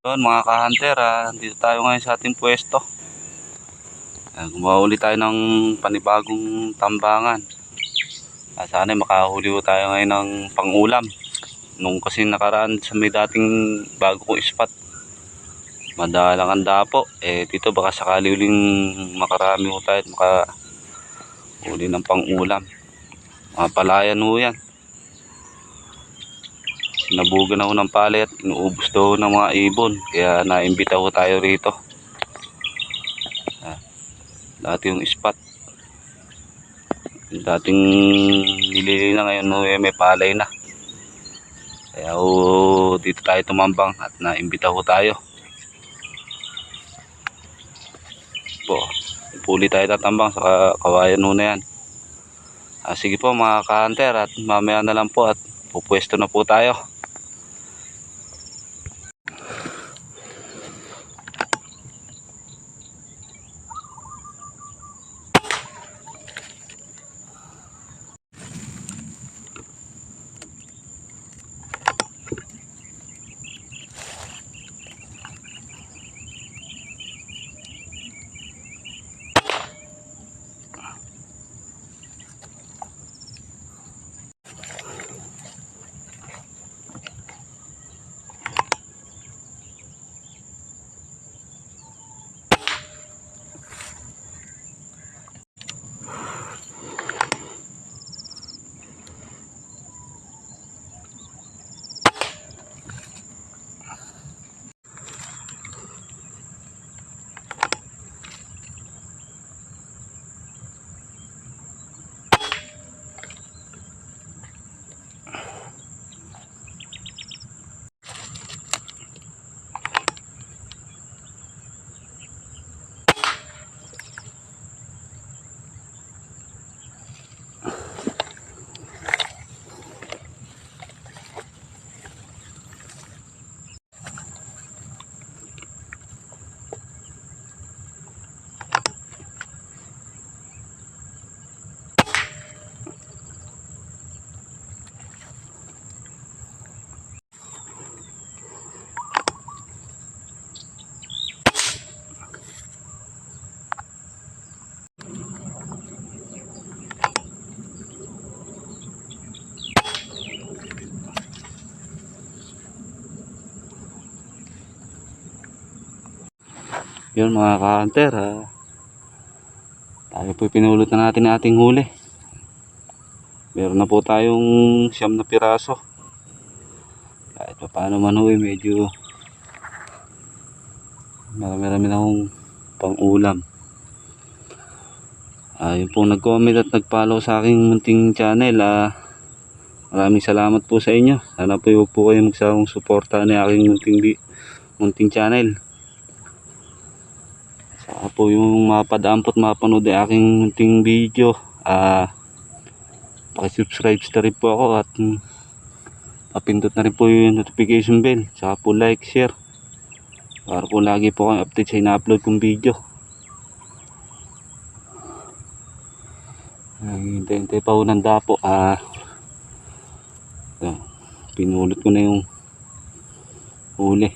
Yun mga ka-hunter, dito tayo ngayon sa ating pwesto. Gumawa ulit tayo ng panibagong tambangan. Sana makahuli tayo ngayon ng pang-ulam. Nung kasi nakaraan sa may dating bago kong spot, madalang ang dapo. Dito baka sakali uling makarami ho tayo at makahuli ng pang-ulam. Mga palayan ho yan. Sinabugan ako ng palay at inuubos daw ng mga ibon. Kaya naimbita ko tayo rito. Dati yung spot. Dating nilili na ngayon may palay na. Kaya dito tayo tumambang at naimbita ko tayo. Puli tayo tatambang sa kawayan na yan. Sige po mga ka-hunter, at mamaya na lang po at pupwesto na po tayo. Yun mga ka-hunter, tayo po pinulot na natin ang ating huli. Meron na po tayong 9 na piraso. Kahit pa paano man medyo marami na akong pang-ulam. Yun po nag-comment at nag-follow sa aking munting channel. Maraming salamat po sa inyo. Sana po huwag po kayong magsawang suporta ng aking munting channel. Saka po yung mapadaampot mapanood ang aking munting video, pakisubscribe na rin po ako at papindot na rin po yung notification bell. Saka po like, share para po lagi po kayong update sa ina-upload kong video. Hintay-hintay pa po ng dapo. Pinulot ko na yung huli,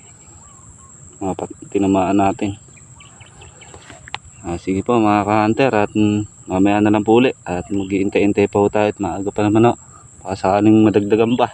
tinamaan natin. Sige po mga ka-hunter, at mamaya na lang po ulit at mag-iintay-intay pa po tayo at maaga pa naman baka sakaling madagdagan pa.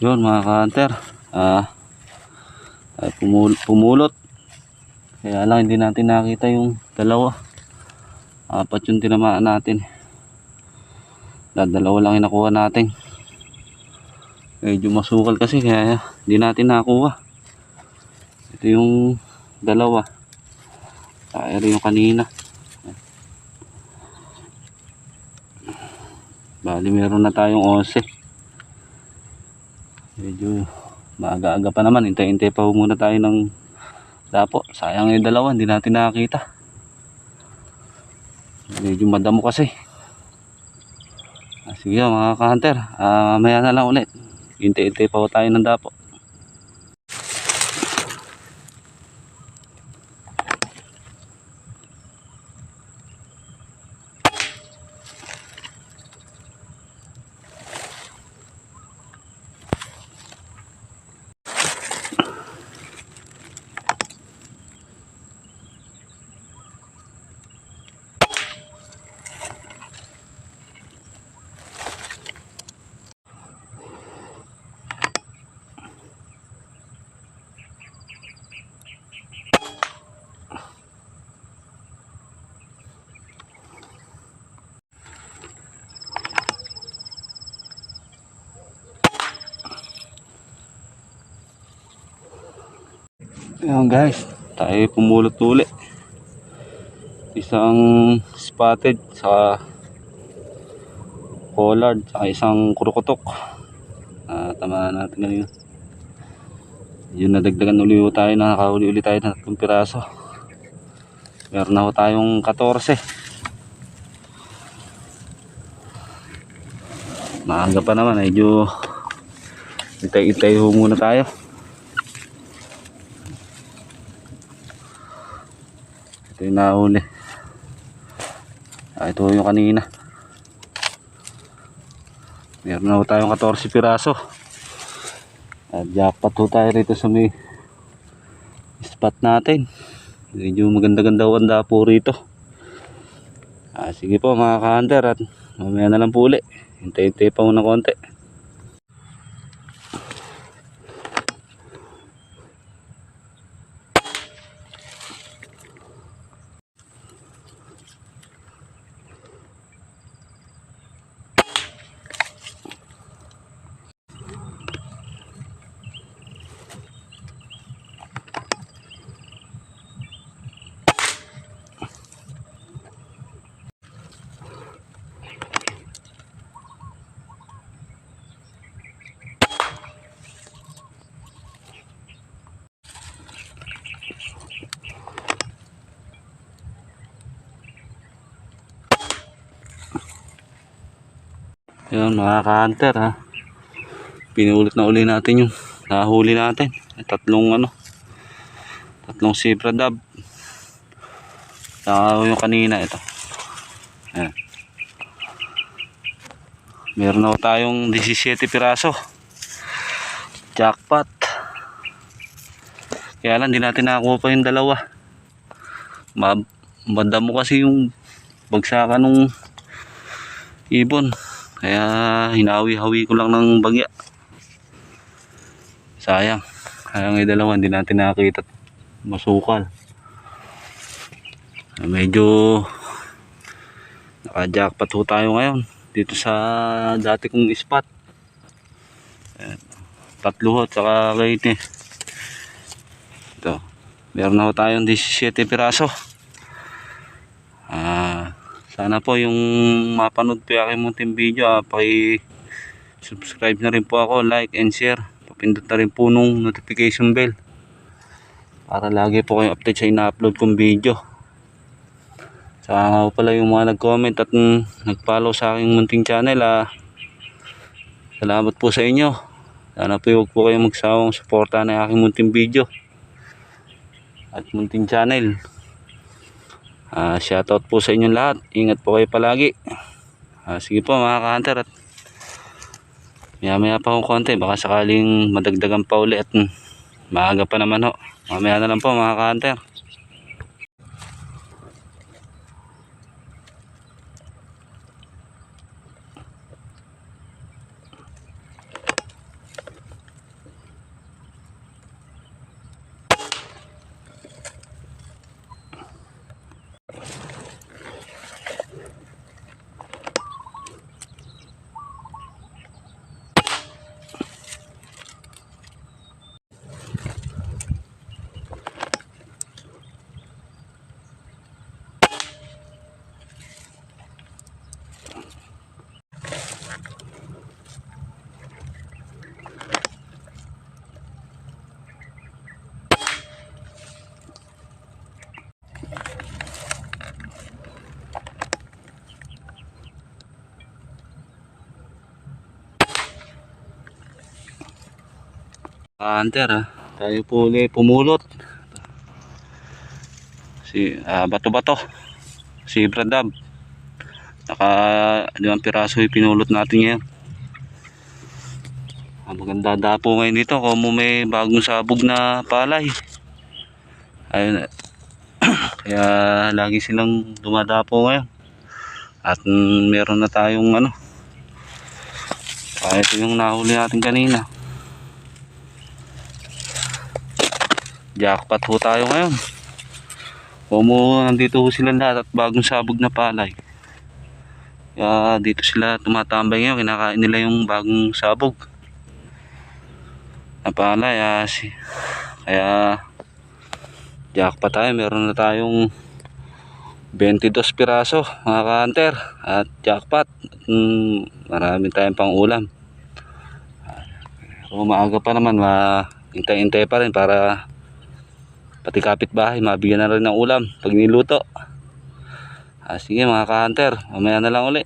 Yun mga ka-hunter, pumulot, kaya lang hindi natin nakita yung dalawa. Apat yung tinamaan natin. Dalawa lang yung nakuha natin. Medyo masukal kasi kaya hindi natin nakuha. Ito yung dalawa. Ito yung kanina. Bali meron na tayong 11. Medyo maaga-aga pa naman. Hintay-hintay pa muna tayo ng dapo. Sayang yung dalawa, hindi natin nakakita. Medyo madamo kasi. Sige mga ka-hunter, maya na lang ulit. Hintay-hintay pa tayo ng dapo. Ayan guys, tayo pumulot ulit. Isang spotted sa collard, saka isang kurukotok. Tamaan natin ngayon. Yun, nadagdagan ulit tayo, nakahuli ulit tayo ng 3 piraso. Meron na ho tayong 14. Maaga pa naman, medyo itay-itay ho muna tayo. Ito yung nahuli. Ito yung kanina. Meron na ho tayong 14 piraso. At jackpot ho tayo rito sa may spot natin. Medyo maganda-ganda ho ang dapo rito. Sige po mga ka-hunter, at mamaya na lang po uli. Hintay-hintay pa muna konti. Yun mga ka-hunter, pinulit na uli natin yung nahuli natin. Tatlong zebra dab. Saka yung kanina ito. Ayan. Meron na tayong 17 piraso. Jackpot. Kaya lang di natin nakakuha pa yung dalawa. Madamo kasi yung bagsakan ng ibon. Kaya hinawi-hawi ko lang ng bagya. Sayang. Sayang yung dalawa, hindi natin nakakita. Masukal. Medyo naka-jackpot ho tayo ngayon dito sa dati kong spot. Tatlo ho, tsaka kayo ito. Meron na ho tayong 17 piraso. Sana po yung mapanood po yung aking munting video, paki-subscribe na rin po ako, like and share. Papindot na rin po nung notification bell para lagi po kayong update sa ina-upload kong video. Saka nga pala yung mga nag-comment at nag-follow sa aking munting channel, salamat po sa inyo. Sana po huwag po kayong magsawang suporta ng aking munting video at munting channel. Shoutout po sa inyong lahat. Ingat po kayo palagi. Sige po mga ka-hunter, at maya pa akong konti, baka sakaling madagdagan pa uli at maaga pa naman ho. Mamaya na lang po mga ka-hunter. Hunter ha. Tayo po ulit pumulot. Si bato-bato. Si Bradab. Naka 5 piraso yung pinulot natin ngayon. Maganda dapo ngayon dito kung may bagong sabog na palay. Ayun. Kaya lagi silang dumadapo ngayon. At meron na tayong ano. Ito yung nahuli natin kanina. Jackpot ho tayo ngayon. Nandito ho sila lahat at bagong sabog na palay. Kaya dito sila tumatambay ngayon. Kinakain nila yung bagong sabog na palay. Kaya jackpot tayo. Meron na tayong 22 piraso mga ka-hunter. At jackpot. Marami tayong pang ulam. Pero maaga pa naman. Hintay-hintay pa rin para pati kapitbahay mabigyan na rin ng ulam pag niluto. Sige mga ka-hunter, mamaya na lang uli.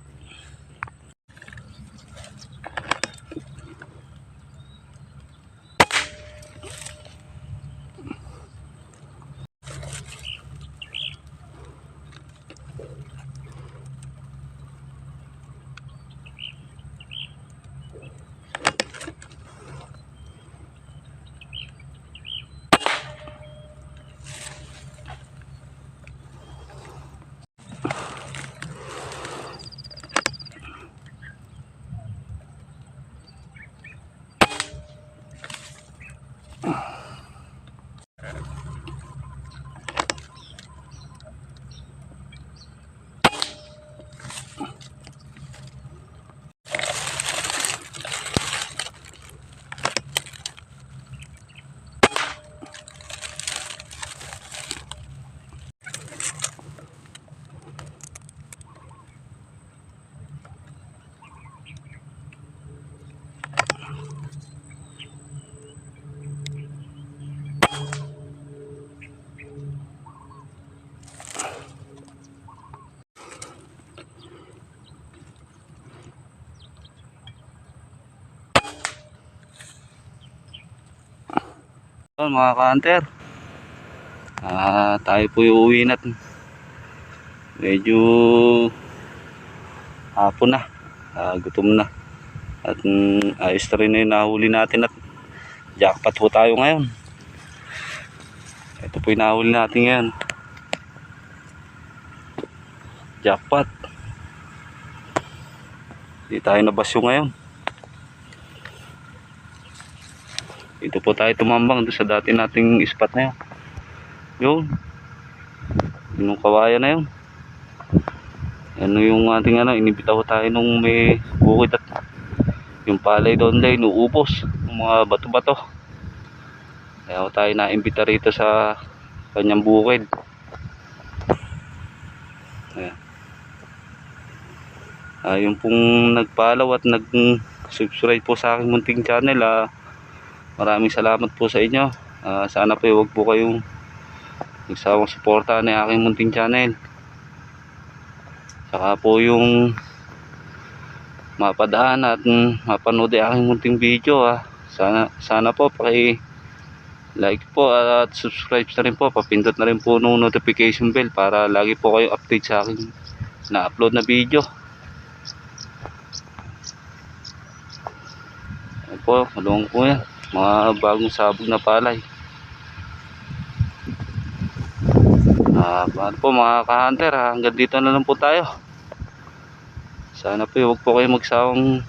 Mga ka-hunter, tayo po yung uwi natin. Medyo hapon na, gutom na. At ayos na rin na yung nahuli natin at jackpot po tayo ngayon. Ito po yung nahuli natin ngayon, jackpot. Hindi tayo nabasyo ngayon. Ito po tayo tumambang doon sa dati nating spot na yun. Yung kawayan na yun. Ano yung ating inibitaw tayo nung may bukid at yung palay doon ay nuubos ng mga bato-bato. Kaya tayo naimbita rito sa kanyang bukid. Yung pong nagpalaw at nag-subscribe po sa aking munting channel, maraming salamat po sa inyo. Sana po huwag po kayong nagsawang suporta ng aking munting channel. Saka po yung mapadaan at mapanood ang aking munting video. Sana po like po at subscribe na rin po. Papindot na rin po ng notification bell para lagi po kayo update sa aking na-upload na video. Ayan po, malungo po yan. Mga bagong sabog na palay. Paano po mga ka-hunter, hanggang dito na lang po tayo. Sana po huwag po kayo magsawang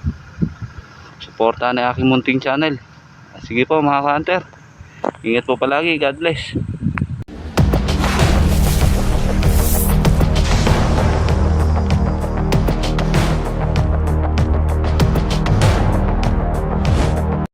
suporta ng aking munting channel. Sige po mga ka-hunter, ingat po palagi. God bless.